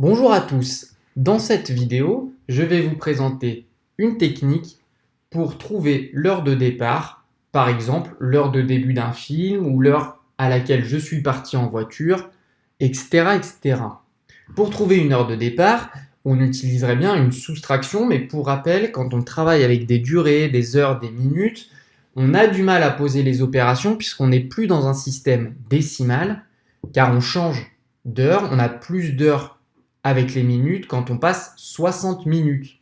Bonjour à tous, dans cette vidéo, je vais vous présenter une technique pour trouver l'heure de départ, par exemple l'heure de début d'un film ou l'heure à laquelle je suis parti en voiture, etc., etc. Pour trouver une heure de départ, on utiliserait bien une soustraction, mais pour rappel, quand on travaille avec des durées, des heures, des minutes, on a du mal à poser les opérations puisqu'on n'est plus dans un système décimal, car on change d'heure, on a plus d'heures avec les minutes quand on passe 60 minutes.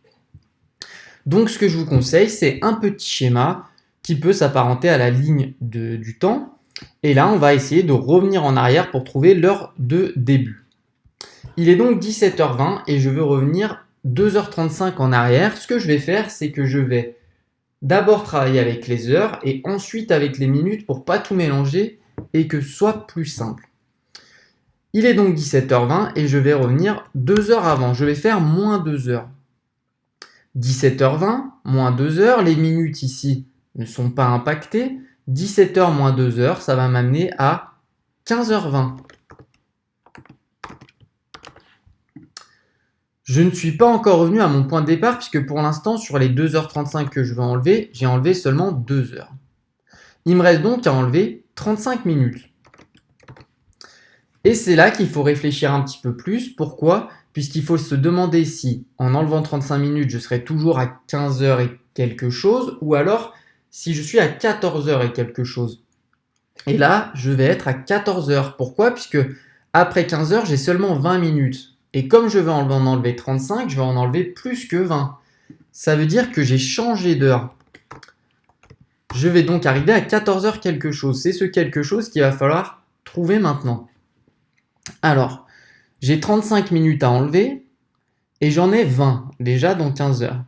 Donc ce que je vous conseille, c'est un petit schéma qui peut s'apparenter à la ligne du temps. Et là, on va essayer de revenir en arrière pour trouver l'heure de début. Il est donc 17h20 et je veux revenir 2h35 en arrière. Ce que je vais faire, c'est que je vais d'abord travailler avec les heures et ensuite avec les minutes pour pas tout mélanger et que ce soit plus simple. Il est donc 17h20 et je vais revenir 2 heures avant. Je vais faire moins 2 heures. 17h20, moins 2 heures. Les minutes ici ne sont pas impactées. 17h moins 2 heures, ça va m'amener à 15h20. Je ne suis pas encore revenu à mon point de départ puisque pour l'instant, sur les 2h35 que je vais enlever, j'ai enlevé seulement 2 heures. Il me reste donc à enlever 35 minutes. Et c'est là qu'il faut réfléchir un petit peu plus. Pourquoi ? Puisqu'il faut se demander si, en enlevant 35 minutes, je serai toujours à 15 heures et quelque chose, ou alors si je suis à 14 heures et quelque chose. Et là, je vais être à 14 heures. Pourquoi ? Puisque après 15 heures, j'ai seulement 20 minutes. Et comme je vais en enlever 35, je vais en enlever plus que 20. Ça veut dire que j'ai changé d'heure. Je vais donc arriver à 14 heures quelque chose. C'est ce quelque chose qu'il va falloir trouver maintenant. Alors, j'ai 35 minutes à enlever et j'en ai 20 déjà dans 15 heures.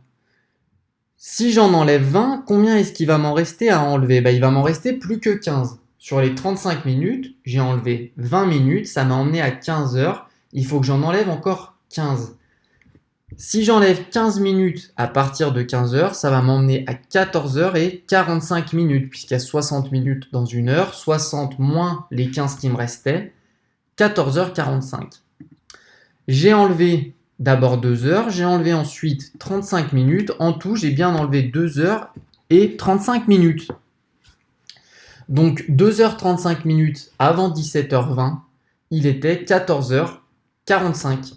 Si j'en enlève 20, combien est-ce qu'il va m'en rester à enlever ? Il va m'en rester plus que 15. Sur les 35 minutes, j'ai enlevé 20 minutes, ça m'a emmené à 15 heures. Il faut que j'en enlève encore 15. Si j'enlève 15 minutes à partir de 15 heures, ça va m'emmener à 14 heures et 45 minutes, puisqu'il y a 60 minutes dans une heure, 60 moins les 15 qui me restaient, 14h45. J'ai enlevé d'abord 2 heures, j'ai enlevé ensuite 35 minutes. En tout, j'ai bien enlevé 2 heures et 35 minutes. Donc 2h35 minutes avant 17h20, il était 14h45.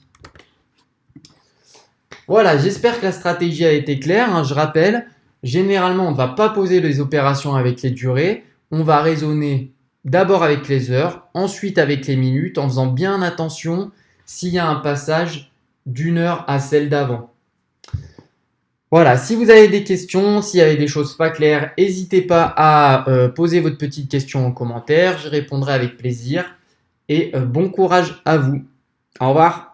Voilà, j'espère que la stratégie a été claire. Je rappelle, généralement, on ne va pas poser les opérations avec les durées. On va raisonner d'abord avec les heures, ensuite avec les minutes, en faisant bien attention s'il y a un passage d'une heure à celle d'avant. Voilà, si vous avez des questions, s'il y avait des choses pas claires, n'hésitez pas à poser votre petite question en commentaire. Je répondrai avec plaisir. Et bon courage à vous. Au revoir.